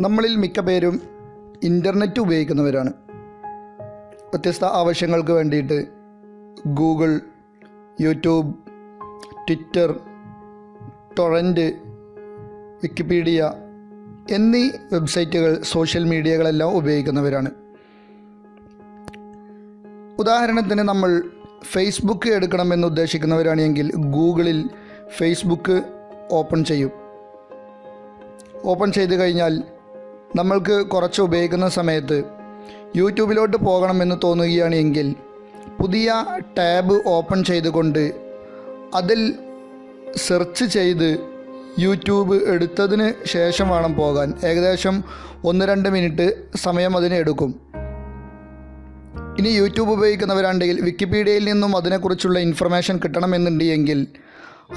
നമ്മളിൽ മിക്ക പേരും ഇൻ്റർനെറ്റ് ഉപയോഗിക്കുന്നവരാണ്. വ്യത്യസ്ത ആവശ്യങ്ങൾക്ക് വേണ്ടിയിട്ട് Google, YouTube, Twitter, torrent, Wikipedia എന്നീ വെബ്സൈറ്റുകൾ, സോഷ്യൽ മീഡിയകളെല്ലാം ഉപയോഗിക്കുന്നവരാണ്. ഉദാഹരണത്തിന് നമ്മൾ ഫേസ്ബുക്ക് എടുക്കണമെന്ന് ഉദ്ദേശിക്കുന്നവരാണെങ്കിൽ ഗൂഗിളിൽ ഫേസ്ബുക്ക് ഓപ്പൺ ചെയ്യും. ഓപ്പൺ ചെയ്ത് കഴിഞ്ഞാൽ നമ്മൾക്ക് കുറച്ച് ഉപയോഗിക്കുന്ന സമയത്ത് യൂട്യൂബിലോട്ട് പോകണമെന്ന് തോന്നുകയാണ് എങ്കിൽ പുതിയ ടാബ് ഓപ്പൺ ചെയ്തുകൊണ്ട് അതിൽ സെർച്ച് ചെയ്ത് യൂട്യൂബ് എടുത്തതിന് ശേഷം വേണം പോകാൻ. ഏകദേശം 1-2 മിനിറ്റ് സമയം അതിന് എടുക്കും. ഇനി യൂട്യൂബ് ഉപയോഗിക്കുന്നവരാണെങ്കിൽ വിക്കിപീഡിയയിൽ നിന്നും അതിനെക്കുറിച്ചുള്ള ഇൻഫർമേഷൻ കിട്ടണമെന്നുണ്ടെങ്കിൽ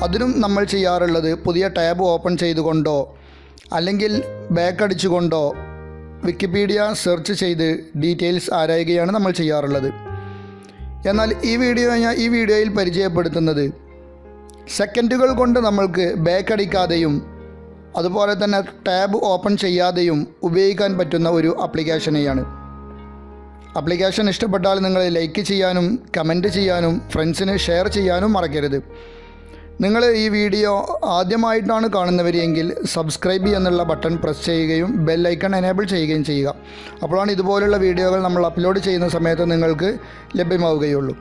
അതിനും നമ്മൾ ചെയ്യാറുള്ളത് പുതിയ ടാബ് ഓപ്പൺ ചെയ്തുകൊണ്ടോ അല്ലെങ്കിൽ ബാക്ക് അടിച്ചുകൊണ്ടോ വിക്കിപീഡിയ സെർച്ച് ചെയ്ത് ഡീറ്റെയിൽസ് ആരായുകയാണ് നമ്മൾ ചെയ്യാറുള്ളത്. എന്നാൽ ഈ വീഡിയോയിൽ പരിചയപ്പെടുത്തുന്നത് സെക്കൻഡുകൾ കൊണ്ട് നമ്മൾക്ക് ബാക്ക് അടിക്കാതെയും അതുപോലെ തന്നെ ടാബ് ഓപ്പൺ ചെയ്യാതെയും ഉപയോഗിക്കാൻ പറ്റുന്ന ഒരു ആപ്ലിക്കേഷനെയാണ്. ആപ്ലിക്കേഷൻ ഇഷ്ടപ്പെട്ടാൽ നിങ്ങൾ ലൈക്ക് ചെയ്യാനും കമൻറ്റ് ചെയ്യാനും ഫ്രണ്ട്സിന് ഷെയർ ചെയ്യാനും മറക്കരുത്. നിങ്ങൾ ഈ വീഡിയോ ആദ്യമായിട്ടാണ് കാണുന്നവരെങ്കിൽ സബ്സ്ക്രൈബ് എന്നുള്ള ബട്ടൺ പ്രസ് ചെയ്യുകയും ബെൽ ഐക്കൺ എനേബിൾ ചെയ്യുകയും ചെയ്യുക. അപ്പോഴാണ് ഇതുപോലുള്ള വീഡിയോകൾ നമ്മൾ അപ്ലോഡ് ചെയ്യുന്ന സമയത്ത് നിങ്ങൾക്ക് ലഭ്യമാവുകയുള്ളൂ.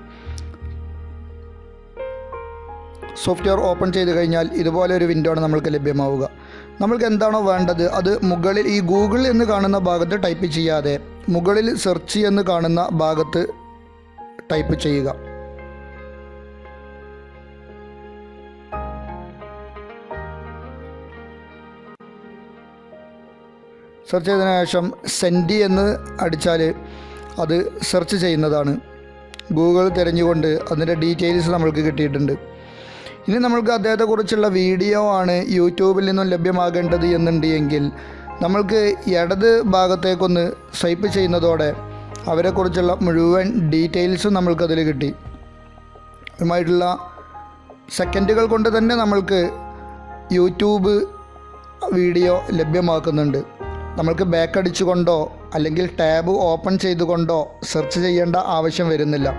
സോഫ്റ്റ്വെയർ ഓപ്പൺ ചെയ്ത് കഴിഞ്ഞാൽ ഇതുപോലെ ഒരു വിൻഡോ ആണ് നമ്മൾക്ക് ലഭ്യമാവുക. നമ്മൾക്ക് എന്താണോ വേണ്ടത് അത് മുകളിൽ ഈ ഗൂഗിൾ എന്ന് കാണുന്ന ഭാഗത്ത് ടൈപ്പ് ചെയ്യാതെ മുകളിൽ സെർച്ച് എന്ന് കാണുന്ന ഭാഗത്ത് ടൈപ്പ് ചെയ്യുക. സെർച്ച് ചെയ്തതിനു ശേഷം സെൻഡ് എന്ന് അടിച്ചാൽ അത് സെർച്ച് ചെയ്യുന്നതാണ്. ഗൂഗിൾ തിരഞ്ഞുകൊണ്ട് അതിൻ്റെ ഡീറ്റെയിൽസ് നമ്മൾക്ക് കിട്ടിയിട്ടുണ്ട്. ഇനി നമ്മൾക്ക് അദ്ദേഹത്തെക്കുറിച്ചുള്ള വീഡിയോ ആണ് യൂട്യൂബിൽ നിന്നും ലഭ്യമാകേണ്ടത് എന്നുണ്ടെങ്കിൽ നമ്മൾക്ക് ഇടത് ഭാഗത്തേക്കൊന്ന് സ്വൈപ്പ് ചെയ്യുന്നതോടെ അവരെക്കുറിച്ചുള്ള മുഴുവൻ ഡീറ്റെയിൽസും നമ്മൾക്കതിൽ കിട്ടി. അതുമായിട്ടുള്ള സെക്കൻഡുകൾ കൊണ്ട് തന്നെ നമ്മൾക്ക് യൂട്യൂബ് വീഡിയോ ലഭ്യമാക്കുന്നുണ്ട്. നമ്മൾക്ക് ബാക്ക് അടിച്ചുകൊണ്ടോ അല്ലെങ്കിൽ ടാബ് ഓപ്പൺ ചെയ്തുകൊണ്ടോ സെർച്ച് ചെയ്യേണ്ട ആവശ്യം വരുന്നില്ല.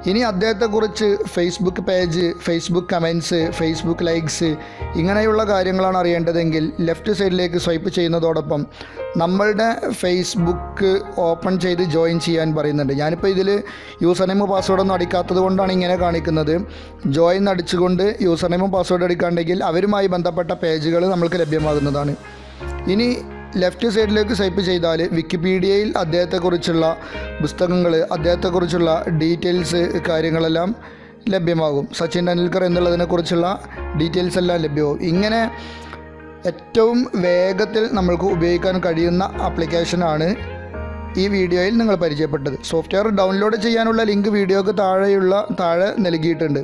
ഇനി അദ്ദേഹത്തെക്കുറിച്ച് Facebook page, Facebook comments, Facebook likes ഇങ്ങനെയുള്ള കാര്യങ്ങളാണ് അറിയേണ്ടതെങ്കിൽ ലെഫ്റ്റ് സൈഡിലേക്ക് സ്വൈപ്പ് ചെയ്യുന്നതോടൊപ്പം നമ്മളുടെ ഫേസ്ബുക്ക് ഓപ്പൺ ചെയ്ത് ജോയിൻ ചെയ്യാൻ പറയുന്നുണ്ട്. ഞാനിപ്പോൾ ഇതിൽ യൂസർ നെയിം പാസ്വേഡൊന്നും അടിക്കാത്തത് കൊണ്ടാണ് ഇങ്ങനെ കാണിക്കുന്നത്. ജോയിൻ അടിച്ചുകൊണ്ട് യൂസർ നെയിമും പാസ്വേഡ് അടിക്കാണ്ടെങ്കിൽ അവരുമായി ബന്ധപ്പെട്ട പേജുകൾ നമ്മൾക്ക് ലഭ്യമാകുന്നതാണ്. ഇനി ലെഫ്റ്റ് സൈഡിലേക്ക് സ്വൈപ്പ് ചെയ്താൽ വിക്കിപീഡിയയിൽ അദ്ദേഹത്തെക്കുറിച്ചുള്ള പുസ്തകങ്ങൾ, അദ്ദേഹത്തെക്കുറിച്ചുള്ള ഡീറ്റെയിൽസ് കാര്യങ്ങളെല്ലാം ലഭ്യമാകും. സച്ചിൻ ടെണ്ടുൽക്കർ എന്നുള്ളതിനെക്കുറിച്ചുള്ള ഡീറ്റെയിൽസ് എല്ലാം ലഭ്യമാകും. ഇങ്ങനെ ഏറ്റവും വേഗത്തിൽ നമ്മൾക്ക് ഉപയോഗിക്കാൻ കഴിയുന്ന ആപ്ലിക്കേഷനാണ് ഈ വീഡിയോയിൽ നിങ്ങൾ പരിചയപ്പെട്ടത്. സോഫ്റ്റ്വെയർ ഡൗൺലോഡ് ചെയ്യാനുള്ള ലിങ്ക് വീഡിയോക്ക് താഴെ നൽകിയിട്ടുണ്ട്.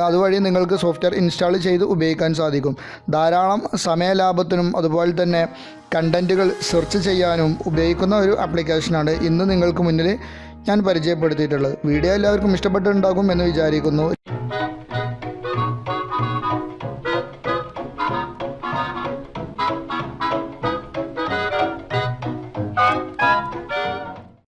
അതുവഴി നിങ്ങൾക്ക് സോഫ്റ്റ്വെയർ ഇൻസ്റ്റാൾ ചെയ്ത് ഉപയോഗിക്കാൻ സാധിക്കും. ധാരാളം സമയലാഭത്തിനും അതുപോലെ തന്നെ കണ്ടൻറ്റുകൾ സെർച്ച് ചെയ്യാനും ഉപയോഗിക്കുന്ന ഒരു ആപ്ലിക്കേഷനാണ് ഇന്ന് നിങ്ങൾക്ക് മുന്നിൽ ഞാൻ പരിചയപ്പെടുത്തിയിട്ടുള്ളത്. വീഡിയോ എല്ലാവർക്കും ഇഷ്ടപ്പെട്ടിട്ടുണ്ടാകും എന്ന് വിചാരിക്കുന്നു.